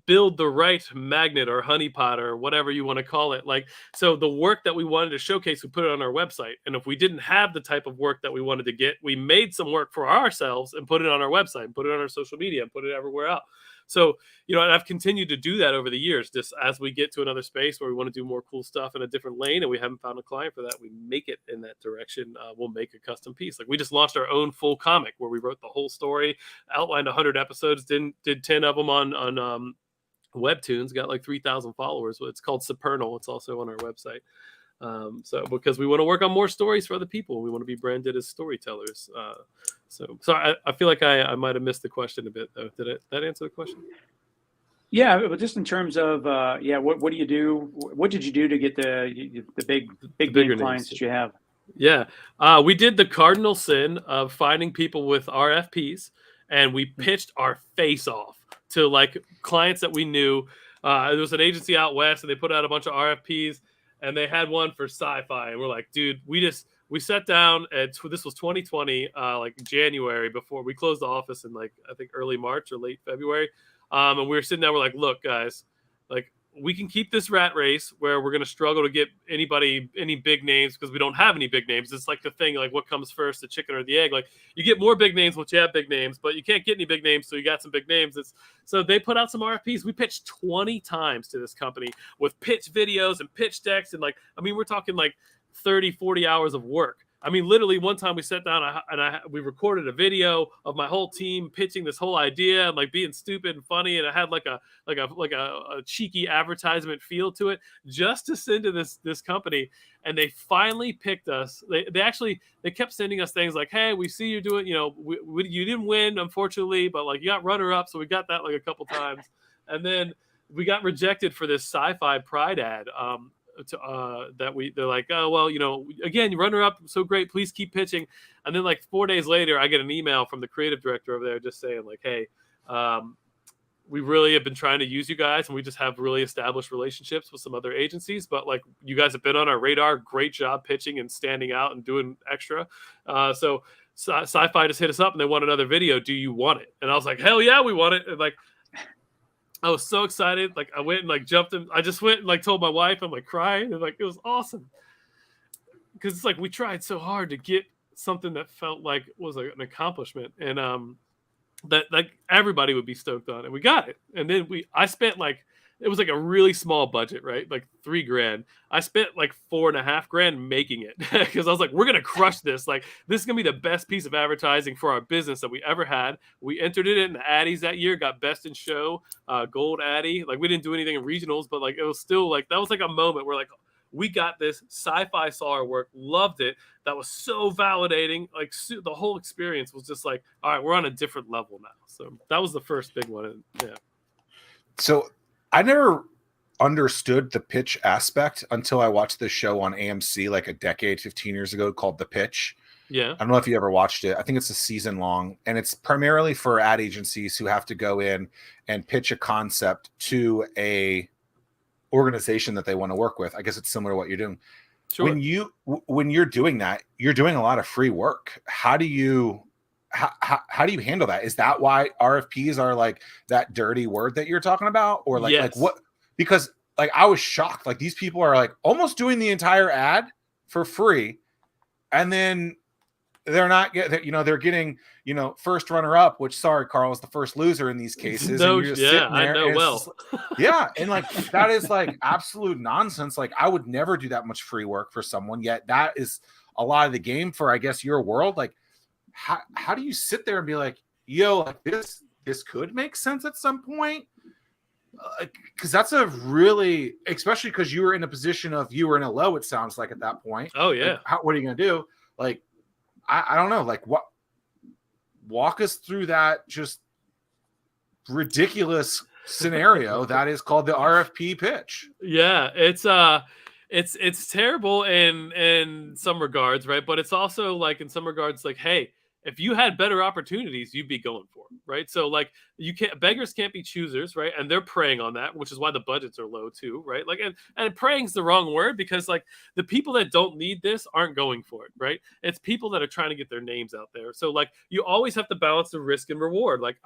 build the right magnet or honeypot or whatever you want to call it. Like, so the work that we wanted to showcase, we put it on our website. And if we didn't have the type of work that we wanted to get, we made some work for ourselves and put it on our website and put it on our social media and put it everywhere else. So, and I've continued to do that over the years, just as we get to another space where we want to do more cool stuff in a different lane and we haven't found a client for that, we make it in that direction. We'll make a custom piece. Like we just launched our own full comic where we wrote the whole story, outlined 100 episodes, did 10 of them on Webtoons, got like 3,000 followers. It's called Supernal. It's also on our website. So because we want to work on more stories for other people, we want to be branded as storytellers. So I feel like I might have missed the question a bit though. Did that answer the question? Yeah, but just in terms of what do you do? What did you do to get the bigger clients that you have? Yeah, we did the cardinal sin of finding people with RFPs, and we pitched our face off to like clients that we knew. There was an agency out west, and they put out a bunch of RFPs, and they had one for SYFY, and we're like, dude, we sat down, and this was 2020, like January, before we closed the office in like I think early March or late February. And we were sitting there, we're like, look, guys, like we can keep this rat race where we're going to struggle to get any big names because we don't have any big names. It's like the thing, like what comes first, the chicken or the egg? Like you get more big names once you have big names, but you can't get any big names. So you got some big names. So they put out some RFPs. We pitched 20 times to this company with pitch videos and pitch decks. And like, I mean, we're talking like 30, 40 hours of work. I mean, literally one time we sat down we recorded a video of my whole team pitching this whole idea and like being stupid and funny. And I had like a cheeky advertisement feel to it just to send to this company. And they finally picked us. They kept sending us things like, hey, we see you doing, you didn't win, unfortunately, but like you got runner up. So we got that like a couple times. And then we got rejected for this SYFY Pride ad. They're like, oh, well, again, runner up, so great, please keep pitching. And then like 4 days later, I get an email from the creative director over there just saying like, hey, we really have been trying to use you guys, and we just have really established relationships with some other agencies, but like you guys have been on our radar. Great job pitching and standing out and doing extra. So SYFY just hit us up and they want another video. Do you want it? And I was like, hell yeah, we want it. And like, I was so excited. Like I went and like jumped in. I just went and like told my wife, I'm like crying, and like it was awesome. Because it's like we tried so hard to get something that felt like was like an accomplishment, and that like everybody would be stoked on, and we got it. And then I spent like, it was like a really small budget, right? Like $3,000. I spent like $4,500 making it because I was like, we're going to crush this. Like, this is going to be the best piece of advertising for our business that we ever had. We entered it in the Addies that year, got best in show, gold Addie. Like, we didn't do anything in regionals, but like, it was still like, that was like a moment where like, we got this. SYFY saw our work, loved it. That was so validating. Like the whole experience was just like, all right, we're on a different level now. So that was the first big one. Yeah. So I never understood the pitch aspect until I watched this show on AMC like a decade, 15 years ago called The Pitch. Yeah. I don't know if you ever watched it. I think it's a season long, and it's primarily for ad agencies who have to go in and pitch a concept to a organization that they want to work with. I guess it's similar to what you're doing. Sure. When you're doing that, you're doing a lot of free work. How do you handle that? Is that why RFPs are like that dirty word that you're talking about? Or like, yes. like what? Because like I was shocked. Like these people are like almost doing the entire ad for free, and then they're not getting, they're getting, first runner up, which sorry, Carl, is the first loser in these cases. No, and you're just sitting there I know well. Yeah. And like, that is like absolute nonsense. Like I would never do that much free work for someone, yet that is a lot of the game for, I guess, your world. Like how do you sit there and be like, yo, like this could make sense at some point? Because that's a really, especially because you were in a position of, you were in a low, it sounds like at that point. Oh yeah. Like, what are you going to do? Like, I don't know, like what, walk us through that just ridiculous scenario that is called the RFP pitch. Yeah, it's terrible in some regards, right? But it's also like in some regards like, hey, if you had better opportunities, you'd be going for them, right? So like beggars can't be choosers, right? And they're preying on that, which is why the budgets are low too, right? Like, and preying's the wrong word, because like the people that don't need this aren't going for it, right? It's people that are trying to get their names out there. So like you always have to balance the risk and reward. Like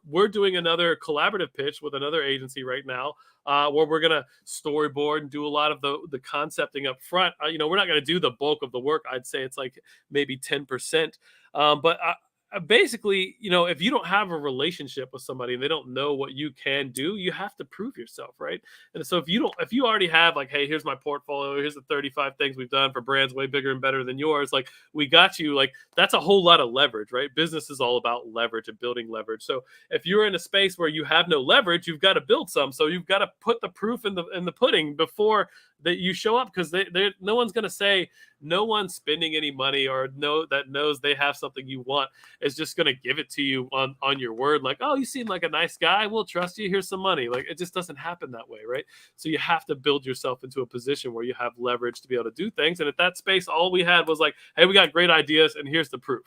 we're doing another collaborative pitch with another agency right now, where we're gonna storyboard and do a lot of the concepting up front. We're not gonna do the bulk of the work. I'd say it's like maybe 10%. But basically, if you don't have a relationship with somebody and they don't know what you can do, you have to prove yourself, right? And so if you already have like, hey, here's my portfolio, here's the 35 things we've done for brands way bigger and better than yours, like we got you, like that's a whole lot of leverage, right? Business is all about leverage and building leverage. So if you're in a space where you have no leverage, you've got to build some. So you've got to put the proof in the pudding before that you show up, because no one's going to say, no one's spending any money or knows they have something you want is just going to give it to you on your word. Like, oh, you seem like a nice guy, we'll trust you, here's some money. Like, it just doesn't happen that way, right? So you have to build yourself into a position where you have leverage to be able to do things. And at that space, all we had was like, hey, we got great ideas and here's the proof.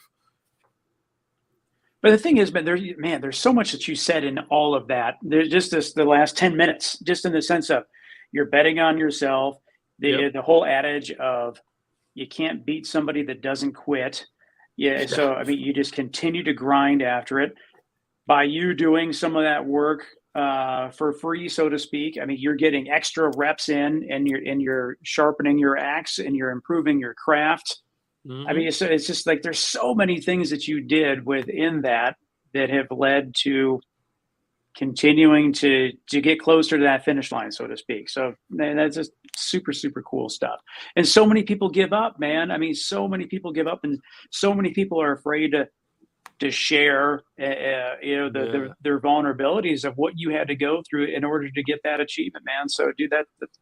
But the thing is, there's so much that you said in all of that. There's just the last 10 minutes, just in the sense of you're betting on yourself. The whole adage of you can't beat somebody that doesn't quit. Yeah. So, I mean, you just continue to grind after it. By you doing some of that work for free, so to speak, I mean, you're getting extra reps in, and you're sharpening your axe, and you're improving your craft. I mean, it's just like there's so many things that you did within that have led to continuing to get closer to that finish line, so to speak. So, man, that's just super, super cool stuff. And so many people give up, man. I mean, so many people give up, and so many people are afraid to share, their vulnerabilities of what you had to go through in order to get that achievement, man. So, dude,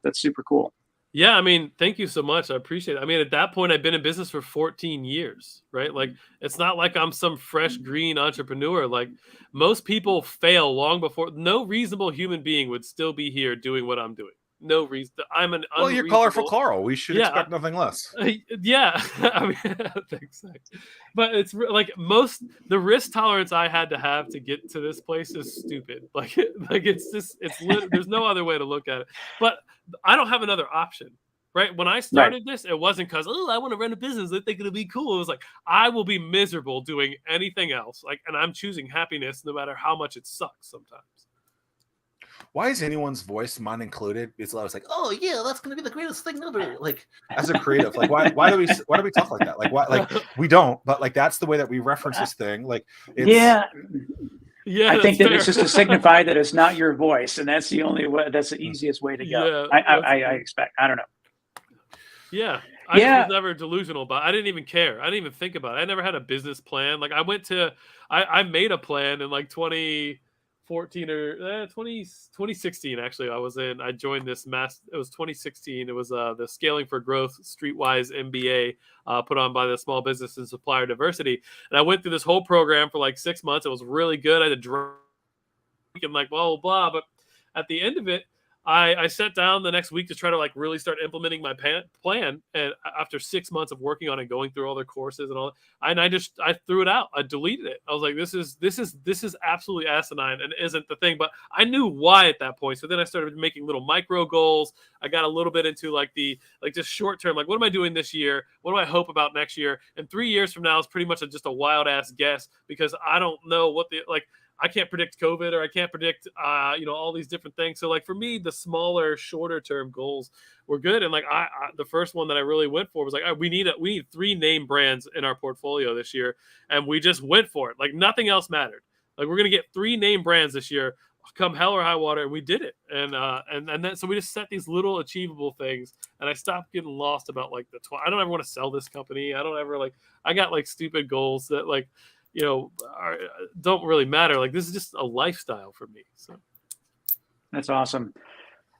that's super cool. Yeah, I mean, thank you so much. I appreciate it. I mean, at that point, I've been in business for 14 years, right? Like, it's not like I'm some fresh green entrepreneur. Like, most people fail long before. No reasonable human being would still be here doing what I'm doing. No reason. I'm an well, you're colorful Carl. We should expect nothing less. Yeah, I mean, thanks. But it's like the risk tolerance I had to have to get to this place is stupid. Like there's no other way to look at it. But I don't have another option, right? When I started this, it wasn't because, oh, I want to run a business. I think it'll be cool. It was like, I will be miserable doing anything else. Like, and I'm choosing happiness no matter how much it sucks sometimes. Why is anyone's voice, mine included? It's always like, oh yeah, that's gonna be the greatest thing ever. Like, as a creative, like why do we talk like that? Like, why? Like, we don't, but like that's the way that we reference this thing. Like, it's, yeah. I think that it's just to signify that it's not your voice, and that's the only way. That's the easiest way to go. Yeah, I expect. I don't know. Yeah. I was never delusional, but I didn't even care. I didn't even think about it. I never had a business plan. Like, I made a plan in like 2014 or 2016. Actually, I joined this it was 2016. It was the Scaling for Growth Streetwise MBA put on by the Small Business and Supplier Diversity. And I went through this whole program for like 6 months. It was really good. I had to drink and like blah, blah, blah. But at the end of it, I sat down the next week to try to like really start implementing my plan. And after 6 months of working on it, going through all their courses and all, and I threw it out. I deleted it. I was like, this is absolutely asinine and isn't the thing. But I knew why at that point. So then I started making little micro goals. I got a little bit into like just short term, like what am I doing this year? What do I hope about next year? And 3 years from now is pretty much just a wild ass guess, because I don't know what I can't predict COVID, or I can't predict, all these different things. So like for me, the smaller, shorter term goals were good. And like the first one that I really went for was like, we need 3 name brands in our portfolio this year. And we just went for it. Like nothing else mattered. Like we're going to get 3 name brands this year, come hell or high water. And we did it. And then, so we just set these little achievable things, and I stopped getting lost about like I don't ever want to sell this company. I don't ever I got like stupid goals that like, don't really matter. Like this is just a lifestyle for me. So that's awesome,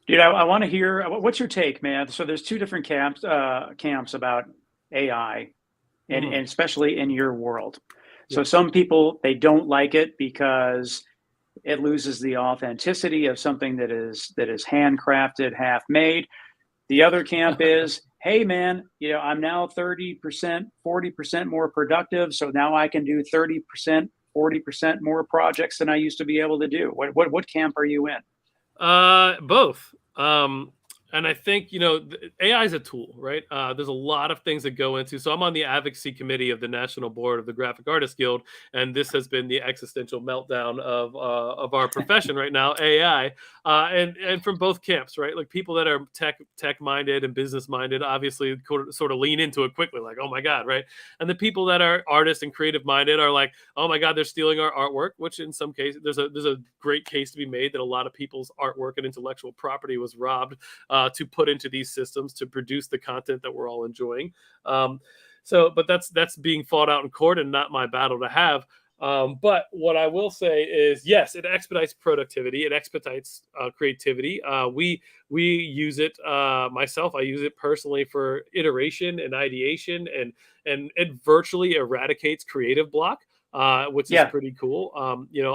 dude. I want to hear what's your take, man. So there's 2 different camps about AI, and especially in your world. So some people, they don't like it because it loses the authenticity of something that is handcrafted, half made. The other camp is, hey man, I'm now 30%, 40% more productive. So now I can do 30%, 40% more projects than I used to be able to do. What camp are you in? Both. And I think, AI is a tool, right? There's a lot of things that go into. So I'm on the advocacy committee of the National Board of the Graphic Artists Guild, and this has been the existential meltdown of our profession right now, AI, and from both camps, right? Like people that are tech minded and business minded, obviously sort of lean into it quickly, like, oh my God, right? And the people that are artists and creative minded are like, oh my God, they're stealing our artwork. Which in some cases, there's a great case to be made that a lot of people's artwork and intellectual property was robbed to put into these systems to produce the content that we're all enjoying. But that's being fought out in court and not my battle to have. But what I will say is, yes, it expedites productivity. It expedites creativity. We use it. Myself, I use it personally for iteration and ideation, and it virtually eradicates creative block. Which is pretty cool.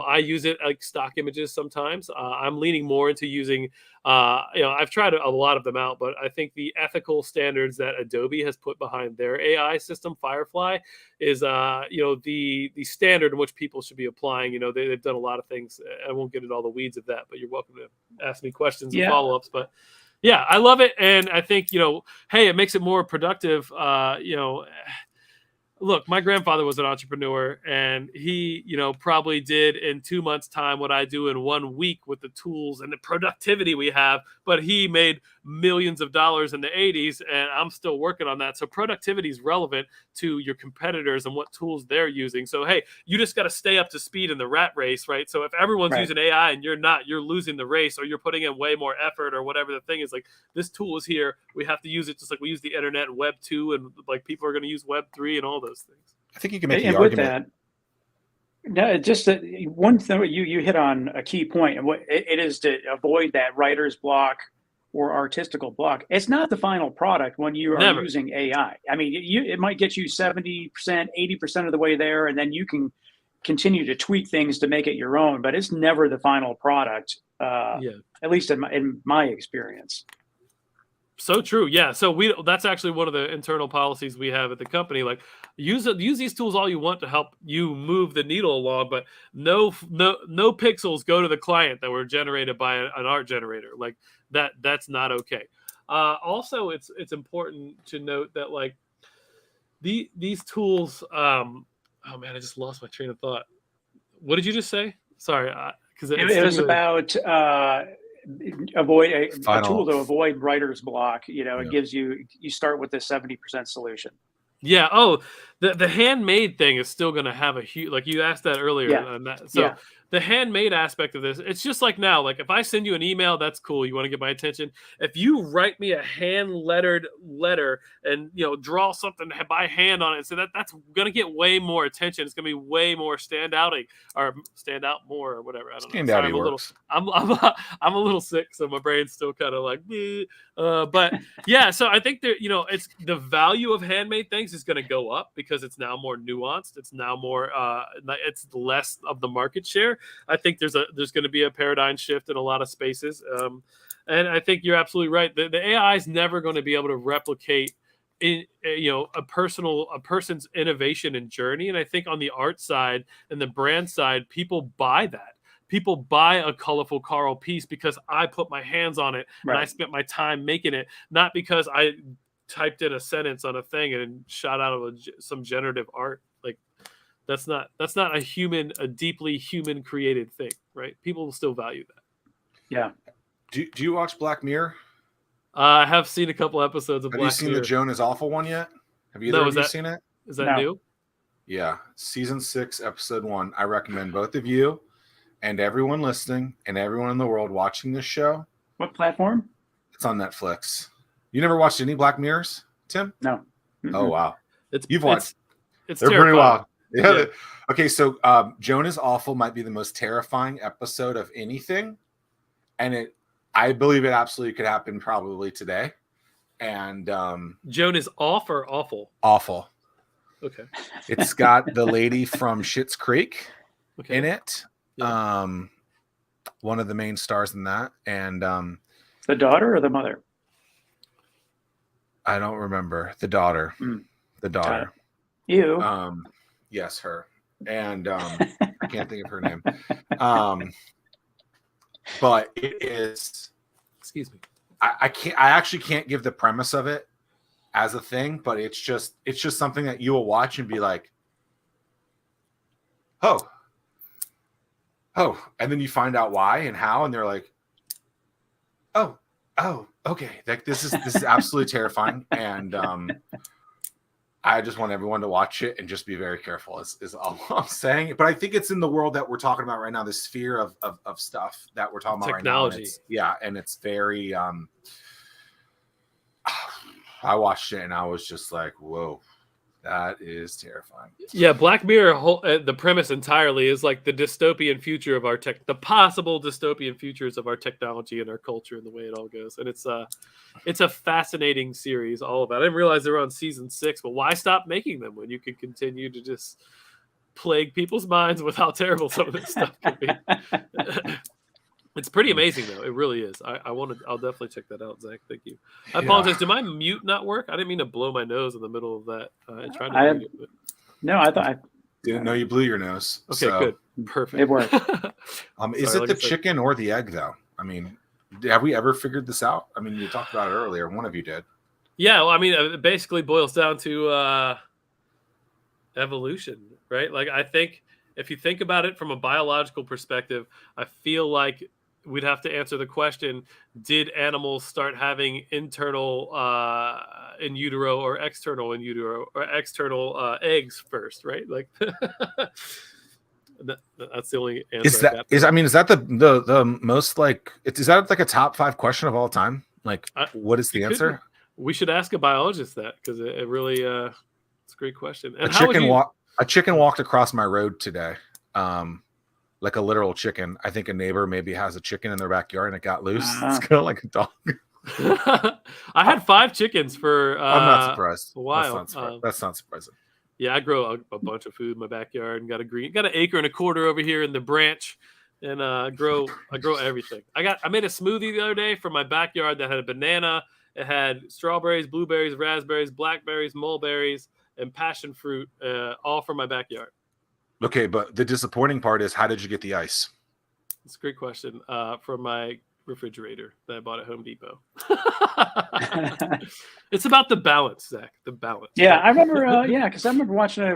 I use it like stock images sometimes. I'm leaning more into using, I've tried a lot of them out, but I think the ethical standards that Adobe has put behind their AI system, Firefly, is, the standard in which people should be applying. They've done a lot of things. I won't get into all the weeds of that, but you're welcome to ask me questions and follow-ups. But yeah, I love it. And I think, hey, it makes it more productive. Look, my grandfather was an entrepreneur, and he, probably did in 2 months' time what I do in 1 week with the tools and the productivity we have. But he made millions of dollars in the 80s, and I'm still working on that. So productivity is relevant to your competitors and what tools they're using. So, hey, you just got to stay up to speed in the rat race, right? So if everyone's using AI and you're not, you're losing the race, or you're putting in way more effort, or whatever the thing is. Like, this tool is here. We have to use it just like we use the internet and Web 2, and like people are going to use Web 3 and all those things. I think you can make and the with argument. that, no, just one thing you hit on a key point, and what it is to avoid that writer's block or artistical block. It's not the final product when you are using AI. I mean, it might get you 70%, 80% of the way there, and then you can continue to tweak things to make it your own. But it's never the final product. At least in my experience. So true. Yeah. So that's actually one of the internal policies we have at the company. Like, use these tools all you want to help you move the needle along, but no pixels go to the client that were generated by an art generator. Like that's not okay. Also, it's important to note that like these tools. Oh man, I just lost my train of thought. What did you just say? Sorry, because it was about avoid a tool to avoid writer's block. It gives you start with the 70% solution. Yeah. Oh, the handmade thing is still going to have a huge, like you asked that earlier. Yeah. The handmade aspect of this, it's just like now, like if I send you an email, that's cool. You want to get my attention. If you write me a hand lettered letter and, draw something by hand on it, so that's going to get way more attention. It's going to be way more stand out more or whatever. I don't know. Sorry, I'm a little sick, so my brain's still kind of like, but yeah. So I think that, it's the value of handmade things is going to go up because it's now more nuanced. It's now more, it's less of the market share. I think there's going to be a paradigm shift in a lot of spaces. And I think you're absolutely right. The AI is never going to be able to replicate a person's innovation and journey. And I think on the art side and the brand side, people buy that. People buy a colorful Carl piece because I put my hands on it and I spent my time making it, not because I typed in a sentence on a thing and shot out of some generative art. Like that's not a deeply human created thing, right? People will still value that. Yeah. Do you watch Black Mirror? I have seen a couple episodes of Black Mirror. Have you seen the Joan is Awful one yet? Have either of you seen it? Is that new? Yeah. Season 6, episode 1. I recommend both of you and everyone listening and everyone in the world watching this show. What platform? It's on Netflix. You never watched any Black Mirrors, Tim? No. Mm-hmm. Oh, wow. You've watched. They're pretty wild. Yeah. Okay, so Joan is Awful might be the most terrifying episode of anything. And I believe it absolutely could happen probably today. And Joan is off or awful? Awful. Okay. It's got the lady from Schitt's Creek in it. Yeah. One of the main stars in that. And the daughter or the mother? I don't remember. The daughter. The daughter. You. Yes, her. And I can't think of her name. But it is. Excuse me. I actually can't give the premise of it as a thing, but it's just something that you will watch and be like, oh, and then you find out why and how, and they're like, oh, okay, like this is absolutely terrifying, and I just want everyone to watch it and just be very careful is all I'm saying. But I think it's in the world that we're talking about right now, the sphere of stuff that we're talking about technology. Right now. And it's very I watched it and I was just like, whoa, That is terrifying. Yeah, Black Mirror, the premise entirely is like the dystopian future of our the possible dystopian futures of our technology and our culture and the way it all goes. And it's a fascinating series, all about it. I didn't realize they were on season 6, but why stop making them when you can continue to just plague people's minds with how terrible some of this stuff can be? It's pretty amazing, though. It really is. I'll definitely check that out, Zach. Thank you. I apologize. Did my mute not work? I didn't mean to blow my nose in the middle of that. I tried to mute it. But... No, I thought I didn't know you blew your nose. Okay, good. Perfect. It worked. Is it the chicken or the egg, though? I mean, have we ever figured this out? I mean, you talked about it earlier. One of you did. Yeah, well, I mean, it basically boils down to evolution, right? Like, I think if you think about it from a biological perspective, I feel like we'd have to answer the question: did animals start having internal in utero or external in utero or external eggs first, right? Like that's the only answer. Is that the most like is that like a top 5 question of all time? Like, what is the answer? We should ask a biologist that, because it really it's a great question. And a chicken walked across my road today. Like a literal chicken. I think a neighbor maybe has a chicken in their backyard and it got loose. It's kind of like a dog. I had 5 chickens for I'm not surprised. A while. That's not surprising. Yeah, I grow a bunch of food in my backyard and got an acre and a quarter over here in the branch, and I grow everything. I made a smoothie the other day from my backyard that had a banana. It had strawberries, blueberries, raspberries, blackberries, mulberries, and passion fruit, all from my backyard. Okay, but the disappointing part is, how did you get the ice? It's a great question. From my refrigerator that I bought at Home Depot. It's about the balance, Zach. The balance. Yeah, I remember. Because I remember watching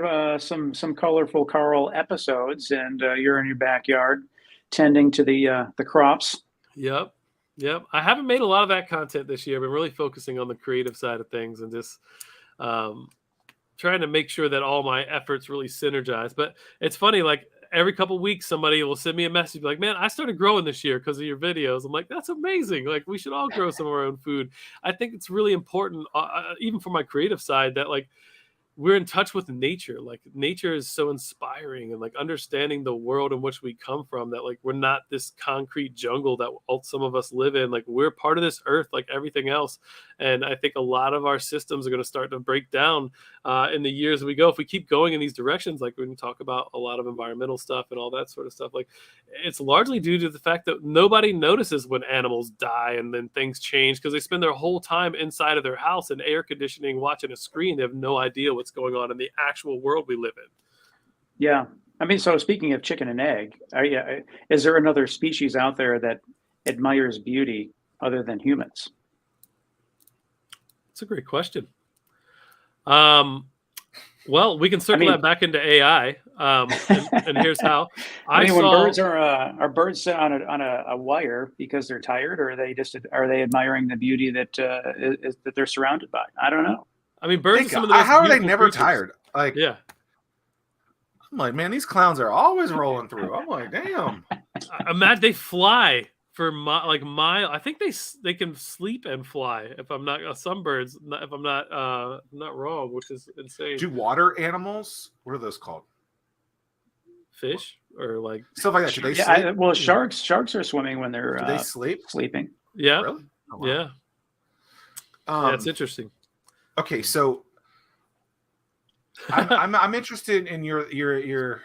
some colorful Carl episodes, and you're in your backyard tending to the crops. Yep. I haven't made a lot of that content this year. I've been really focusing on the creative side of things and just trying to make sure that all my efforts really synergize. But it's funny, like every couple of weeks, somebody will send me a message like, man, I started growing this year because of your videos. I'm like, that's amazing. Like, we should all grow some of our own food. I think it's really important, even for my creative side, that like we're in touch with nature. Like, nature is so inspiring, and like understanding the world in which we come from, that like we're not this concrete jungle that some of us live in. Like, we're part of this earth like everything else. And I think a lot of our systems are going to start to break down in the years we go. If we keep going in these directions, like when we talk about a lot of environmental stuff and all that sort of stuff, like it's largely due to the fact that nobody notices when animals die and then things change, because they spend their whole time inside of their house in air conditioning, watching a screen. They have no idea what's going on in the actual world we live in. Yeah. I mean, so speaking of chicken and egg, is there another species out there that admires beauty other than humans? That's a great question. Well, we can circle that back into AI, and here's how. When birds are birds sit on a wire because they're tired, or are they admiring the beauty that that they're surrounded by? I don't know. I mean, birds are some of the most how are they never creatures. tired? Like, yeah. I'm like, man, these clowns are always rolling through. I'm like, damn. Imagine they fly for mile. I think they can sleep and fly. If I'm not some birds, if I'm not wrong, which is insane. Do water animals? What are those called? Fish or like stuff like that? Do they sleep? Sharks are swimming when they're do they sleeping. Yeah. Really? Oh, wow. Yeah. That's interesting. Okay, so I'm interested in your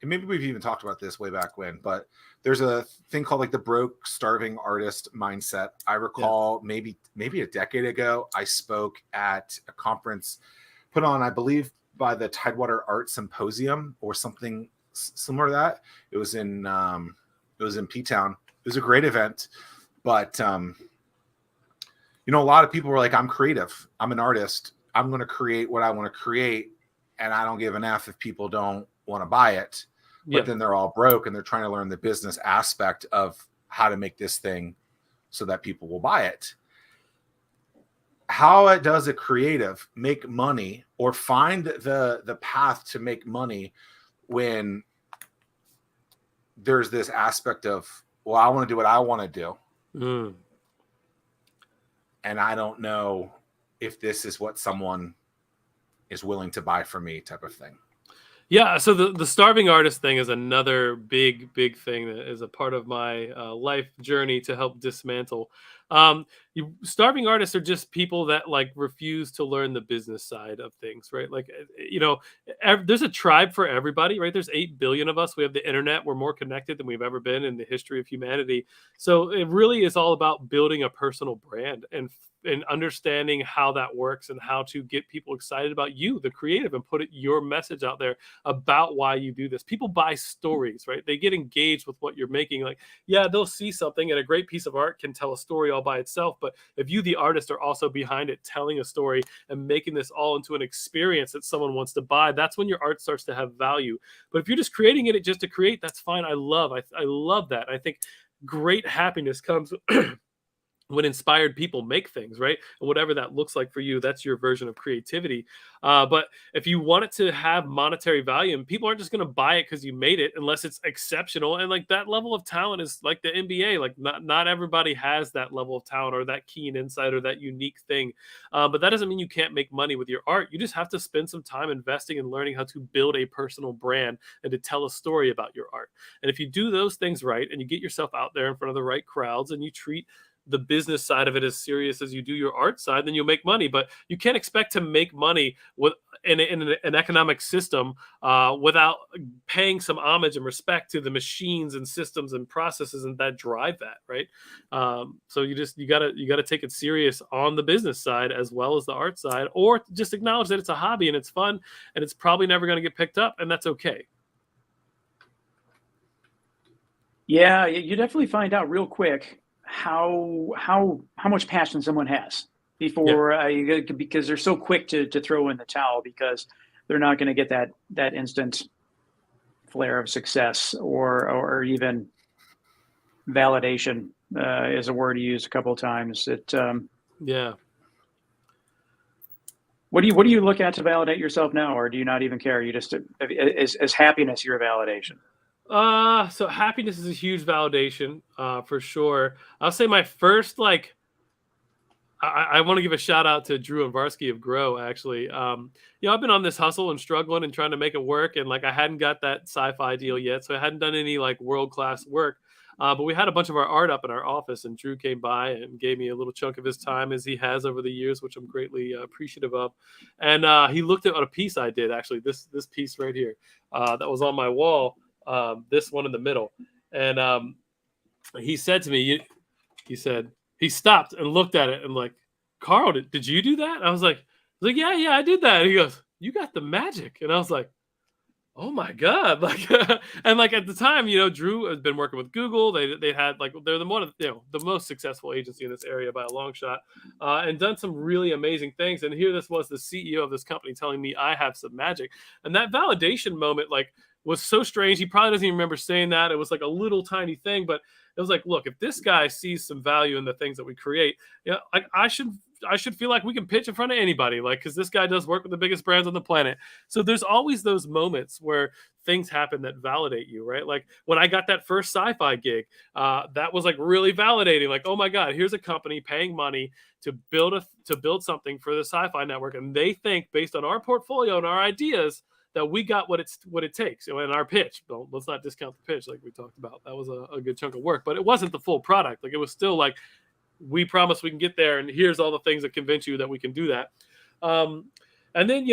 and maybe we've even talked about this way back when, but there's a thing called like the broke starving artist mindset. I recall maybe a decade ago, I spoke at a conference put on, I believe, by the Tidewater Art Symposium or something similar to that. It was in P-Town. It was a great event, but a lot of people were like, I'm creative. I'm an artist. I'm going to create what I want to create. And I don't give an F if people don't want to buy it. But then they're all broke and they're trying to learn the business aspect of how to make this thing so that people will buy it. How does a creative make money or find the path to make money when there's this aspect of, well, I want to do what I want to do. Mm. And I don't know if this is what someone is willing to buy from me type of thing. Yeah, so the starving artist thing is another big thing that is a part of my life journey to help dismantle. Starving artists are just people that like refuse to learn the business side of things, right? Like, there's a tribe for everybody, right? There's 8 billion of us. We have the internet. We're more connected than we've ever been in the history of humanity. So it really is all about building a personal brand and understanding how that works and how to get people excited about you, the creative, and put your message out there about why you do this. People buy stories, right? They get engaged with what you're making. Like, yeah, they'll see something, and a great piece of art can tell a story all by itself. But if you, the artist, are also behind it, telling a story and making this all into an experience that someone wants to buy, that's when your art starts to have value. But if you're just creating it just to create, that's fine. I love that. I think great happiness comes when inspired people make things, right? And whatever that looks like for you, that's your version of creativity. But if you want it to have monetary value, and people aren't just going to buy it because you made it unless it's exceptional. And like that level of talent is like the NBA. Like not everybody has that level of talent or that keen insight or that unique thing. But that doesn't mean you can't make money with your art. You just have to spend some time investing and learning how to build a personal brand and to tell a story about your art. And if you do those things right, and you get yourself out there in front of the right crowds, and you treat the business side of it as serious as you do your art side, then you'll make money. But you can't expect to make money in an economic system without paying some homage and respect to the machines and systems and processes and that drive that, right? So you gotta take it serious on the business side as well as the art side, or just acknowledge that it's a hobby and it's fun and it's probably never going to get picked up, and that's okay. Yeah, you definitely find out real quick how much passion someone has before because they're so quick to throw in the towel because they're not going to get that instant flare of success or even validation is a word you use a couple of times. What do you look at to validate yourself now, or do you not even care? You just is happiness your validation? So happiness is a huge validation, for sure. I'll say my first, I want to give a shout out to Drew and Varsky of Grow, actually. I've been on this hustle and struggling and trying to make it work. And I hadn't got that SYFY deal yet. So I hadn't done any world-class work. But we had a bunch of our art up in our office, and Drew came by and gave me a little chunk of his time, as he has over the years, which I'm greatly appreciative of. And he looked at a piece I did, actually, this piece right here, that was on my wall. This one in the middle. And he said to me, he stopped and looked at it and Carl, did you do that? I was like, yeah, I did that. And he goes, you got the magic. And I was like, oh my God. And at the time, Drew has been working with Google. They had they're the most successful agency in this area by a long shot, and done some really amazing things. And here this was the CEO of this company telling me I have some magic. And that validation moment, was so strange. He probably doesn't even remember saying that. It was a little tiny thing, but it was look, if this guy sees some value in the things that we create, I should feel like we can pitch in front of anybody, because this guy does work with the biggest brands on the planet. So there's always those moments where things happen that validate you, right? When I got that first SYFY gig, that was really validating. Oh my God, here's a company paying money to build something for the SYFY network, and they think based on our portfolio and our ideas that we got what it takes. And our pitch, let's not discount the pitch like we talked about. That was a good chunk of work, but it wasn't the full product. It was still we promise we can get there, and here's all the things that convince you that we can do that. And then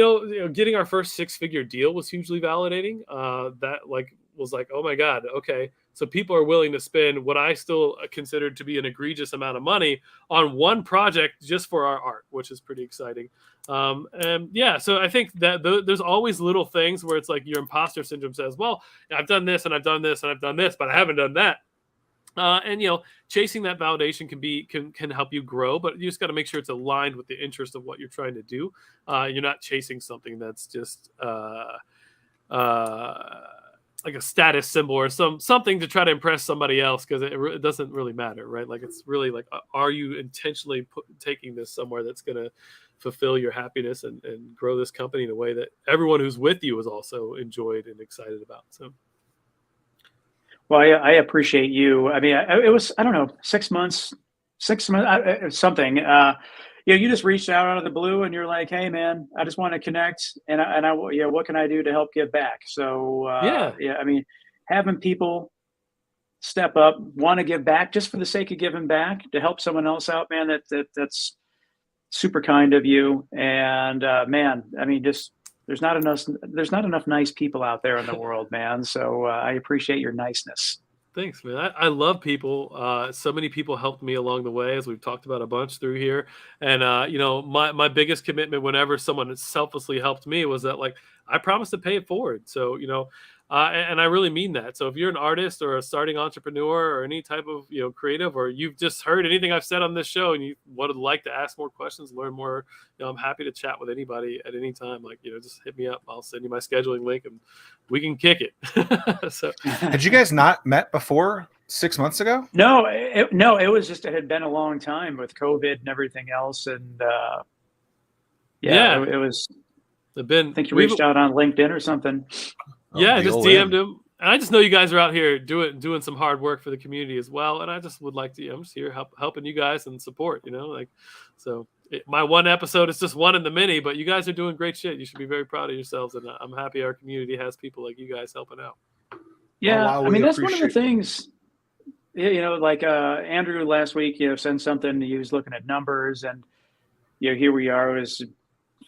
getting our first 6-figure deal was hugely validating. That was oh my God, okay, so people are willing to spend what I still considered to be an egregious amount of money on one project just for our art, which is pretty exciting. And yeah, so I think that there's always little things where it's your imposter syndrome says, well, I've done this and I've done this and I've done this, but I haven't done that. And chasing that validation can help you grow, but you just got to make sure it's aligned with the interest of what you're trying to do. You're not chasing something that's just a status symbol or something to try to impress somebody else, because it doesn't really matter, right? It's really are you intentionally taking this somewhere that's going to fulfill your happiness and grow this company in a way that everyone who's with you is also enjoyed and excited about. So. Well, I appreciate you. I mean, it was, I don't know, 6 months, something. you just reached out of the blue and you're like, hey man, I just want to connect, and what can I do to help give back? So Yeah. I mean, having people step up, want to give back just for the sake of giving back to help someone else out, man, that's super kind of you. And man, I mean, just there's not enough nice people out there in the world, man. So I appreciate your niceness. Thanks, man. I love people. So many people helped me along the way, as we've talked about a bunch through here. And my biggest commitment whenever someone selflessly helped me was that, like, I promised to pay it forward. So and I really mean that. So if you're an artist or a starting entrepreneur or any type of creative, or you've just heard anything I've said on this show and you would like to ask more questions, learn more, I'm happy to chat with anybody at any time. Like, just hit me up. I'll send you my scheduling link and we can kick it. So had you guys not met before 6 months ago? No, it was just, it had been a long time with COVID and everything else. And it was, I think you reached out on LinkedIn or something. Yeah, I just DM'd him. And I just know you guys are out here doing some hard work for the community as well. And I just would like to, I'm just here helping you guys and support, my one episode is just one in the many, but you guys are doing great shit. You should be very proud of yourselves. And I'm happy our community has people like you guys helping out. Yeah. I mean, that's one of the things, like Andrew last week, sent something. He was looking at numbers, and, here we are. It was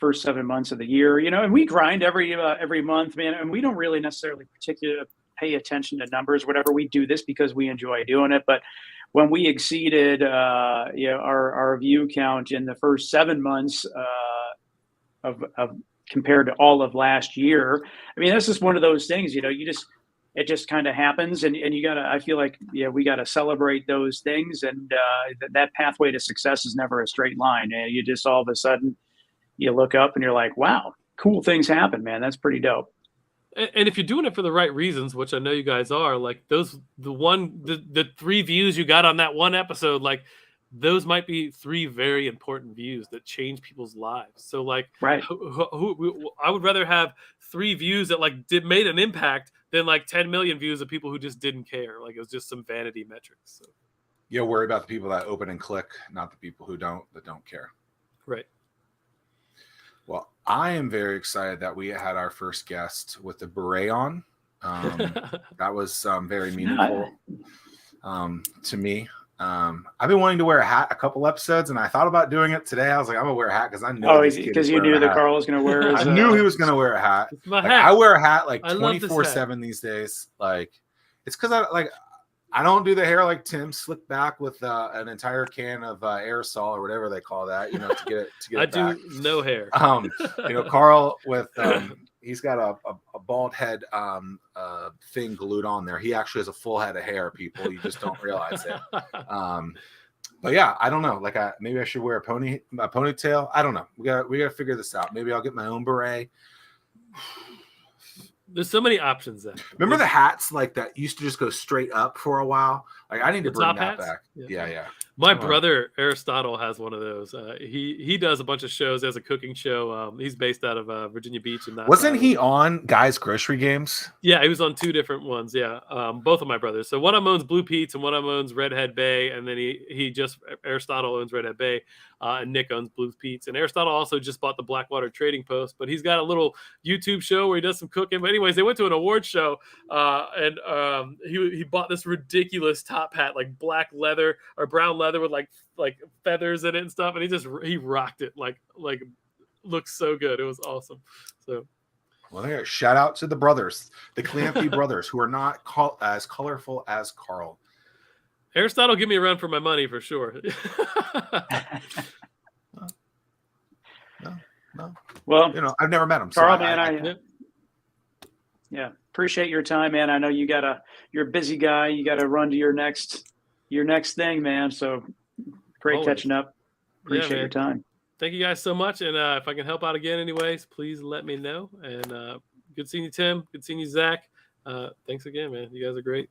first 7 months of the year, and we grind every month, man. And we don't really necessarily particularly pay attention to numbers, whatever. We do this because we enjoy doing it. But when we exceeded, our view count in the first 7 months of compared to all of last year, I mean, this is one of those things, it just kind of happens, and you gotta, I feel like, we gotta celebrate those things. And that pathway to success is never a straight line. And you just all of a sudden, you look up and you're like, wow, cool things happen, man. That's pretty dope. And if you're doing it for the right reasons, which I know you guys are, like the 3 views you got on that one episode, like those might be 3 very important views that change people's lives. So like, right. I would rather have 3 views that like made an impact than like 10 million views of people who just didn't care. Like it was just some vanity metrics. So. Worry about the people that open and click, not the people that don't care. Right. Well, I am very excited that we had our first guest with the beret on. That was very meaningful to me. I've been wanting to wear a hat a couple episodes, and I thought about doing it today. I was like, I'm gonna wear a hat because I know. Oh, because you knew that Carl was gonna wear his, I knew he was gonna wear a hat. Like, I wear a hat like 24/7 these days. Like, it's because I don't do the hair like Tim, slick back with an entire can of aerosol or whatever they call that, to get it I back. do no hair. Carl with he's got a bald head thing glued on there. He actually has a full head of hair, people. You just don't realize it. But yeah, I don't know. Like, maybe I should wear a ponytail. I don't know. We gotta figure this out. Maybe I'll get my own beret. There's so many options then. Remember the hats like that used to just go straight up for a while? Like, I need to bring that back. Yeah. My brother Aristotle has one of those. He does a bunch of shows. He has a cooking show. He's based out of Virginia Beach. And wasn't he on Guys Grocery Games? Yeah, he was on 2 different ones. Yeah, both of my brothers. So one of them owns Blue Pete's and one of them owns Redhead Bay. And then Aristotle owns Redhead Bay, and Nick owns Blue Pete's. And Aristotle also just bought the Blackwater Trading Post, but he's got a little YouTube show where he does some cooking. But anyways, they went to an award show, and he bought this ridiculous top hat, like black leather or brown leather with like feathers in it and stuff, and he rocked it, like looks so good. It was awesome. So, well, shout out to the brothers, the Cleanthes brothers, who are not as colorful as Carl. Aristotle, give me a run for my money for sure. No. Well, I've never met him. Carl, man, yeah, appreciate your time, man. I know you're a busy guy. You got to run to your next thing, man. So great Always. Catching up. Appreciate your time. Thank you guys so much. And if I can help out again anyways, please let me know. And good seeing you, Tim. Good seeing you, Zach. Thanks again, man. You guys are great.